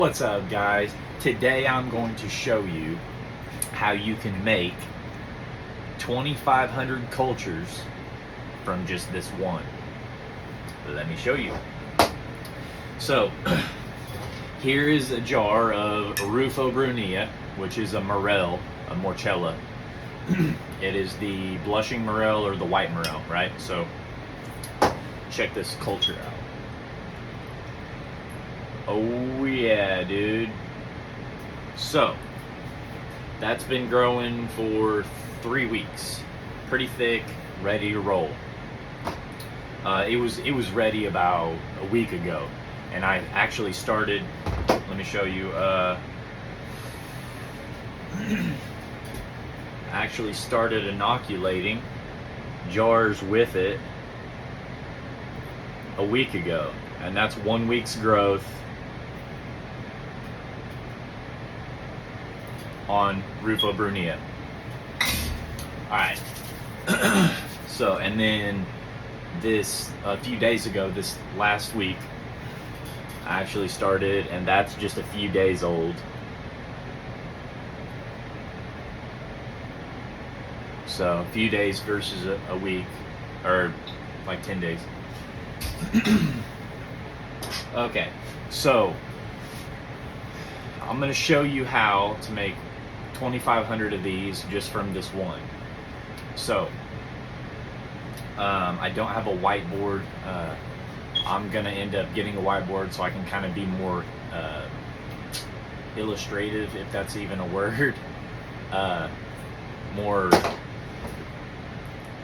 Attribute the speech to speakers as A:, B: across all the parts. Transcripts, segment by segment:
A: What's up, guys? Today I'm going to show you how you can make 2,500 cultures from just this one. Let me show you. So here is a jar of Rufo Brunnea, which is a morel, a morchella. It is the blushing morel or the white morel, right? So check this culture out. Oh yeah, dude. So that's been growing for 3 weeks. Pretty thick, ready to roll. It was ready about a week ago, and I actually started. Let me show you. I actually started inoculating jars with it a week ago, and that's 1 week's growth on Rufo Brunnea. Alright. So, and then this, a few days ago, this last week, I actually started, and that's just a few days old. So, a few days versus a week, or like 10 days. Okay, so I'm going to show you how to make 2,500 of these just from this one. So I don't have a whiteboard. I'm going to end up getting a whiteboard so I can kind of be more illustrative, if that's even a word, more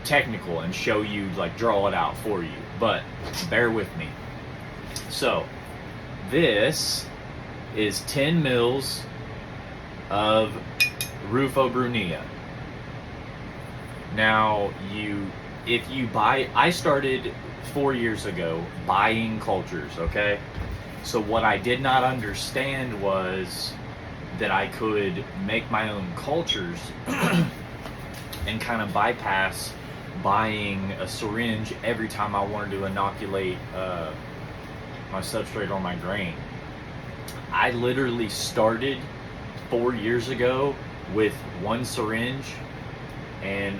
A: technical, and show you, like, draw it out for you. But bear with me. So this is 10 mils of Rufo Brunnea. Now, if you buy, I started 4 years ago buying cultures, okay? So what I did not understand was that I could make my own cultures and kind of bypass buying a syringe every time I wanted to inoculate my substrate or my grain. I literally started 4 years ago with one syringe and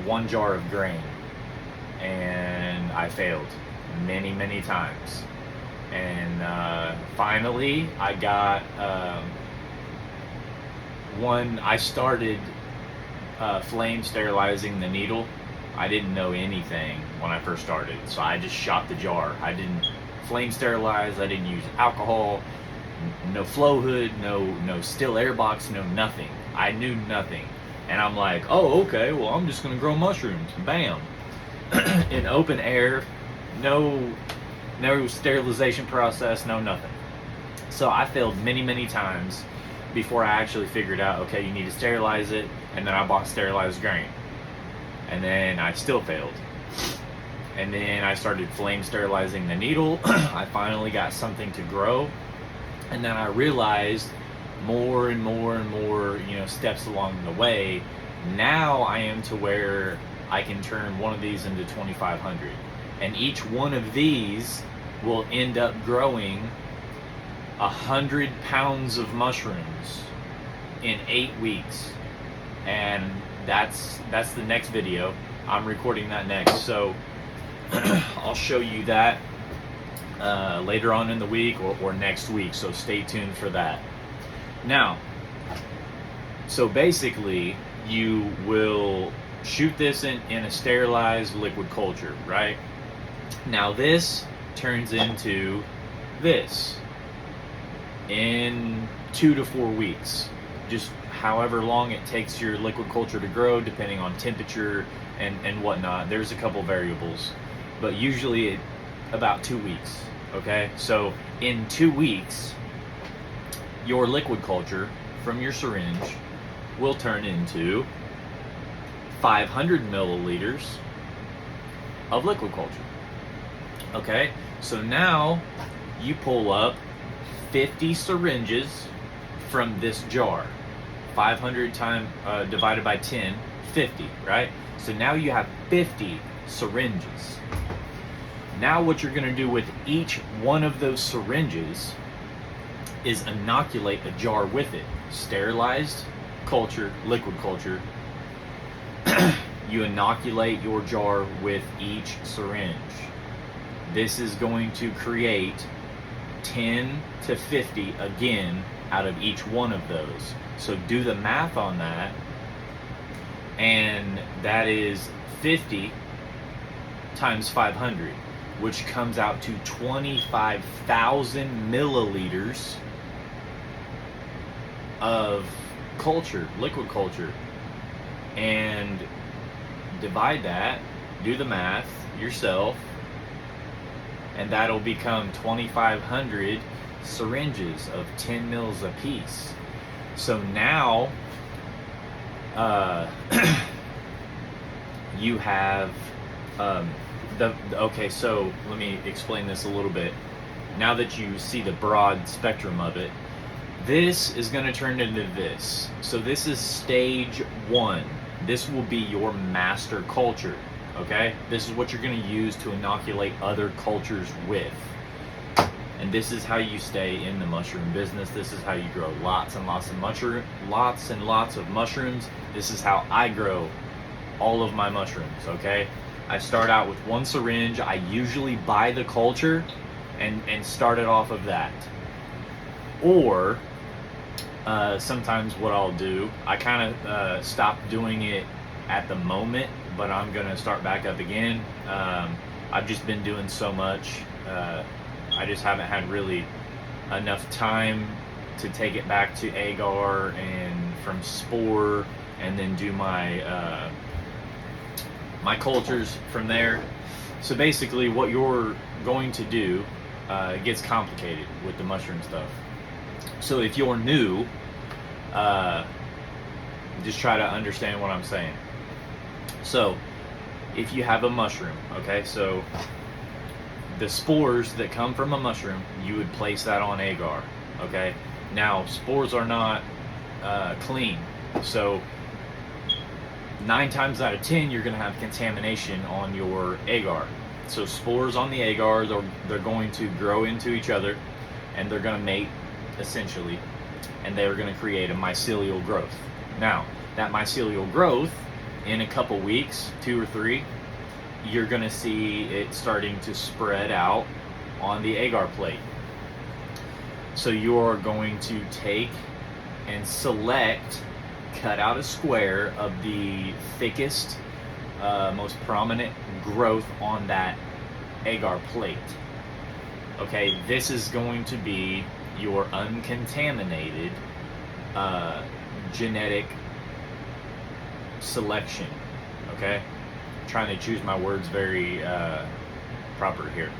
A: 1 jar of grain, and I failed many times. And finally I got I started flame sterilizing the needle. I didn't know anything when I first started, so I just shot the jar. I didn't flame sterilize, I didn't use alcohol, no flow hood, no still air box, no nothing. I knew nothing. And I'm like, oh, okay, well, I'm just gonna grow mushrooms. Bam. In open air, no sterilization process, no nothing. So I failed many times before I actually figured out, okay, you need to sterilize it, and then I bought sterilized grain. And then I still failed. And then I started flame sterilizing the needle. I finally got something to grow. And then I realized more and more, steps along the way. Now I am to where I can turn one of these into 2,500. And each one of these will end up growing 100 pounds of mushrooms in 8 weeks. And that's the next video. I'm recording that next. So I'll show you that later on in the week or next week, so stay tuned for that. Now, so basically you will shoot this in a sterilized liquid culture, right? Now this turns into this in 2 to 4 weeks, just however long it takes your liquid culture to grow, depending on temperature and whatnot. There's a couple variables, but usually about 2 weeks. Okay, so in 2 weeks, your liquid culture from your syringe will turn into 500 milliliters of liquid culture. Okay, so now you pull up 50 syringes from this jar. 500 divided by 10, 50, right? So now you have 50 syringes. Now what you're going to do with each one of those syringes is inoculate a jar with it. Sterilized culture, liquid culture. You inoculate your jar with each syringe. This is going to create 10 to 50 again out of each one of those. So do the math on that, and that is 50 times 500, which comes out to 25,000 milliliters of culture, liquid culture. And divide that, do the math yourself, and that'll become 2,500 syringes of 10 mils apiece. So now you have okay, so let me explain this a little bit. Now that you see the broad spectrum of it, this is going to turn into this. So this is stage 1. This will be your master culture, okay? This is what you're going to use to inoculate other cultures with. And this is how you stay in the mushroom business. This is how you grow lots and lots of mushrooms. This is how I grow all of my mushrooms, okay? I start out with one syringe. I usually buy the culture and start it off of that. Or sometimes what I'll do, I kind of stop doing it at the moment, but I'm going to start back up again. I've just been doing so much. I just haven't had really enough time to take it back to agar and from spore, and then do my my cultures from there. So basically what you're going to do, it gets complicated with the mushroom stuff. So if you're new, just try to understand what I'm saying. So if you have a mushroom, okay, so the spores that come from a mushroom, you would place that on agar, okay? Now, spores are not clean, so 9 times out of 10 you're going to have contamination on your agar. So spores on the agar, they're going to grow into each other, and they're going to mate, essentially, and they're going to create a mycelial growth. Now, that mycelial growth, in a couple weeks, 2 or 3, you're going to see it starting to spread out on the agar plate. So you're going to take and select, cut out a square of the thickest, most prominent growth on that agar plate. Okay, this is going to be your uncontaminated genetic selection. Okay, I'm trying to choose my words very proper here.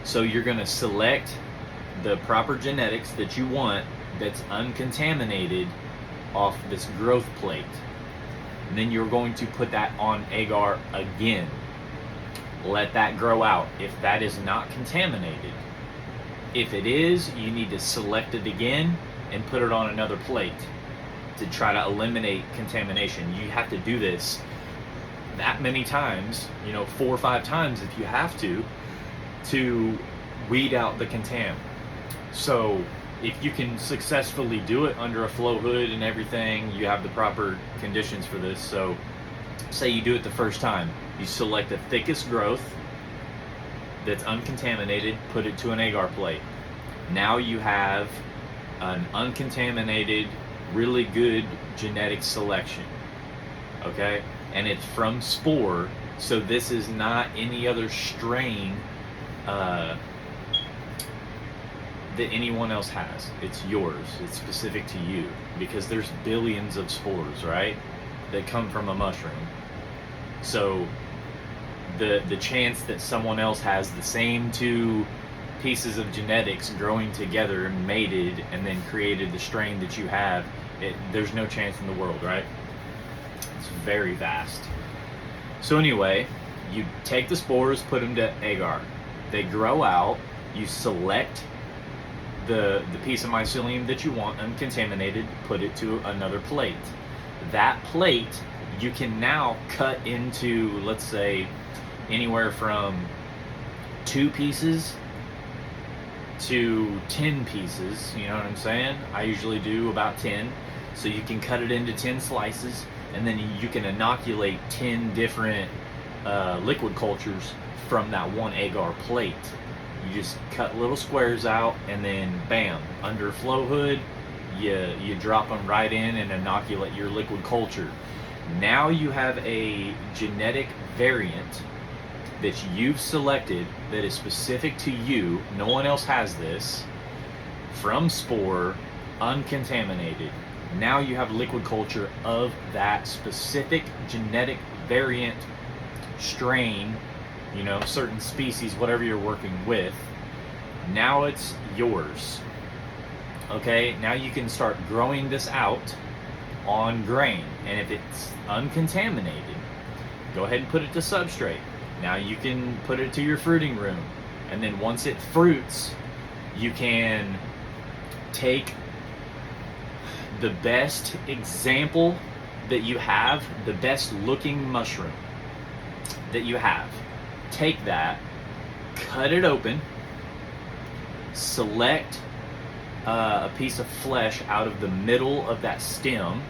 A: So you're going to select the proper genetics that you want that's uncontaminated off this growth plate, and then you're going to put that on agar again. Let that grow out. If that is not contaminated, if it is, you need to select it again and put it on another plate to try to eliminate contamination. You have to do this that many times, 4 or 5 times if you have to weed out the contam. So if you can successfully do it under a flow hood and everything, you have the proper conditions for this. So say you do it the first time, you select the thickest growth that's uncontaminated, put it to an agar plate. Now you have an uncontaminated, really good genetic selection, okay? And it's from spore, so this is not any other strain that anyone else has. It's yours. It's specific to you, because there's billions of spores, right, that come from a mushroom. So the chance that someone else has the same 2 pieces of genetics growing together and mated and then created the strain that you have, there's no chance in the world, right? It's very vast. So anyway, you take the spores, put them to agar. They grow out. You select the piece of mycelium that you want uncontaminated, put it to another plate. That plate you can now cut into, let's say, anywhere from 2 pieces to 10 pieces, you know what I'm saying? I usually do about 10. So you can cut it into 10 slices, and then you can inoculate 10 different liquid cultures from that one agar plate. You just cut little squares out, and then bam, under a flow hood, you drop them right in and inoculate your liquid culture. Now you have a genetic variant that you've selected that is specific to you. No one else has this. From spore, uncontaminated. Now you have liquid culture of that specific genetic variant, strain, you know, certain species, whatever you're working with. Now it's yours. Okay, now you can start growing this out on grain. And if it's uncontaminated, go ahead and put it to substrate. Now you can put it to your fruiting room. And then once it fruits, you can take the best example that you have, the best looking mushroom that you have. Take that, cut it open, select a piece of flesh out of the middle of that stem.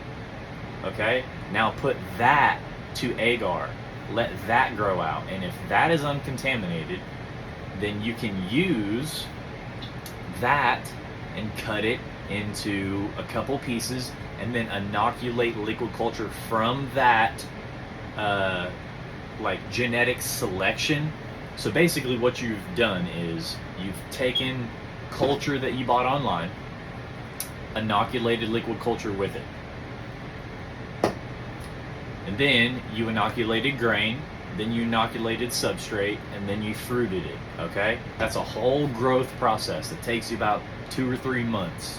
A: Okay, now put that to agar. Let that grow out. And if that is uncontaminated, then you can use that and cut it into a couple pieces and then inoculate liquid culture from that like genetic selection. So basically what you've done is you've taken culture that you bought online, inoculated liquid culture with it. And then you inoculated grain, then you inoculated substrate, and then you fruited it, okay? That's a whole growth process that takes you about 2 or 3 months.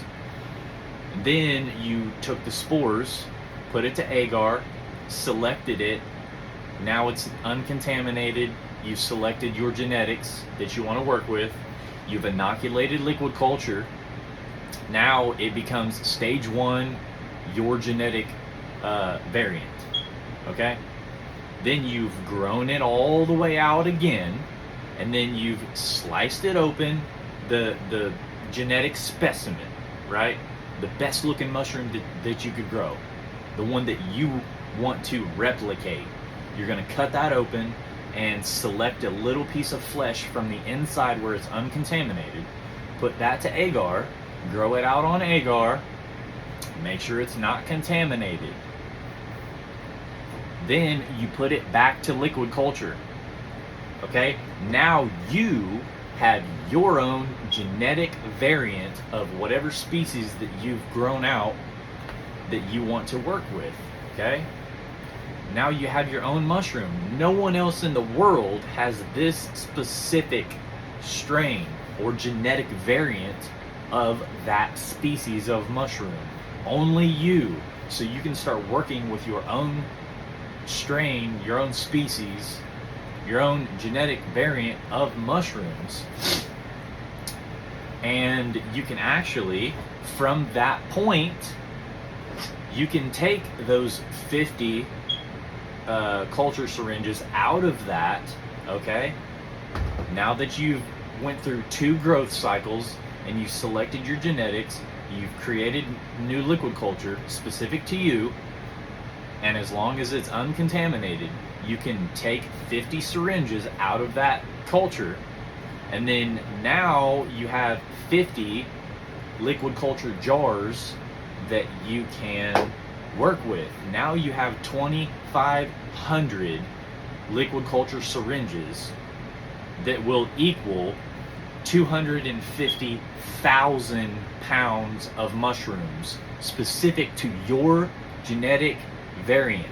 A: And then you took the spores, put it to agar, selected it. Now it's uncontaminated. You've selected your genetics that you want to work with. You've inoculated liquid culture. Now it becomes stage 1, your genetic variant. Okay? Then you've grown it all the way out again, and then you've sliced it open, the genetic specimen, right? The best looking mushroom that you could grow, the one that you want to replicate. You're going to cut that open and select a little piece of flesh from the inside where it's uncontaminated, put that to agar, grow it out on agar, make sure it's not contaminated. Then you put it back to liquid culture. Okay? Now you have your own genetic variant of whatever species that you've grown out that you want to work with. Okay? Now you have your own mushroom. No one else in the world has this specific strain or genetic variant of that species of mushroom. Only you. So you can start working with your own strain, your own species, your own genetic variant of mushrooms. And you can actually, from that point, you can take those 50 culture syringes out of that, okay? Now that you've went through 2 growth cycles and you've selected your genetics, you've created new liquid culture specific to you, and as long as it's uncontaminated, you can take 50 syringes out of that culture, and then now you have 50 liquid culture jars that you can work with. Now you have 2,500 liquid culture syringes that will equal 250,000 pounds of mushrooms specific to your genetic variant.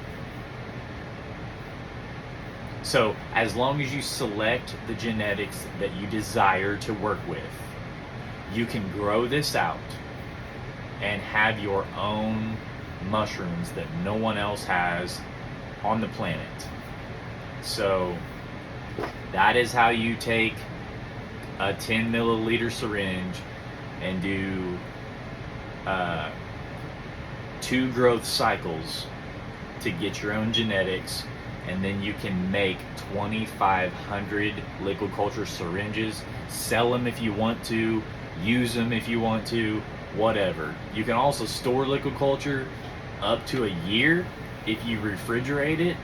A: So as long as you select the genetics that you desire to work with, you can grow this out and have your own mushrooms that no one else has on the planet. So that is how you take a 10 milliliter syringe and do 2 growth cycles to get your own genetics, and then you can make 2,500 liquid culture syringes. Sell them if you want to, use them if you want to, whatever. You can also store liquid culture up to a year if you refrigerate it.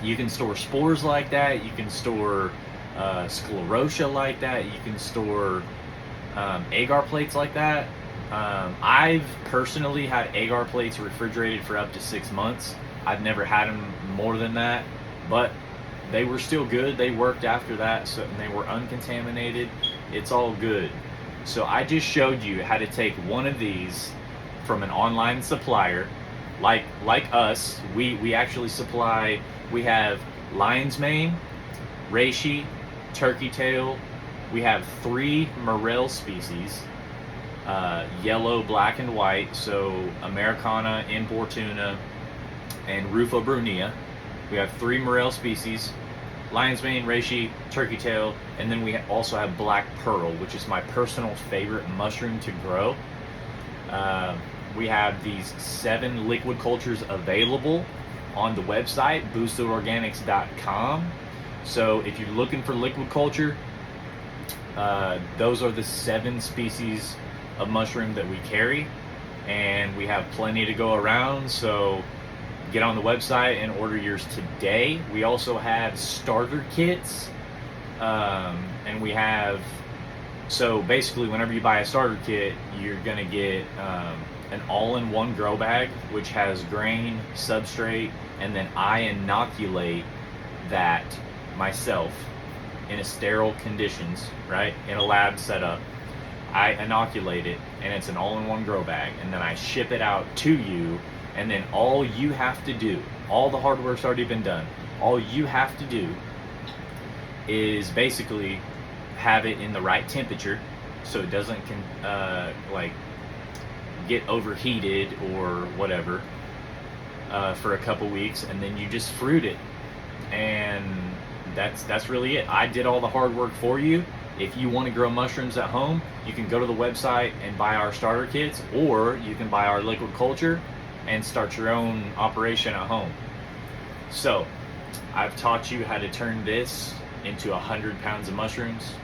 A: You can store spores like that. You can store sclerotia like that. You can store agar plates like that. I've personally had agar plates refrigerated for up to 6 months. I've never had them more than that, but they were still good. They worked after that, so and they were uncontaminated. It's all good. So I just showed you how to take one of these from an online supplier, like us. We actually supply. We have lion's mane, reishi, turkey tail. We have 3 morel species, yellow, black, and white. So Americana, Importuna, and Rufo Brunia. We have 3 morel species: lion's mane, reishi, turkey tail, and then we also have black pearl, which is my personal favorite mushroom to grow. We have these 7 liquid cultures available on the website, boostedorganics.com. So if you're looking for liquid culture, those are the 7 species of mushroom that we carry, and we have plenty to go around. So get on the website and order yours today. We also have starter kits, and we have, so basically whenever you buy a starter kit, you're gonna get an all-in-one grow bag, which has grain, substrate, and then I inoculate that myself in a sterile conditions, right, in a lab setup. I inoculate it, and it's an all-in-one grow bag, and then I ship it out to you, and then all you have to do, all the hard work's already been done. All you have to do is basically have it in the right temperature, so it doesn't like get overheated or whatever, for a couple weeks, and then you just fruit it, and that's really it. I did all the hard work for you. If you want to grow mushrooms at home, you can go to the website and buy our starter kits, or you can buy our liquid culture and start your own operation at home. So I've taught you how to turn this into 100 pounds of mushrooms,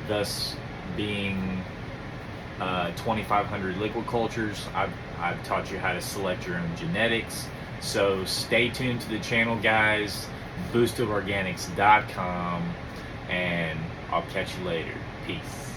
A: thus being 2,500 liquid cultures. I've taught you how to select your own genetics. So stay tuned to the channel, guys. boostedorganics.com, and I'll catch you later. Peace.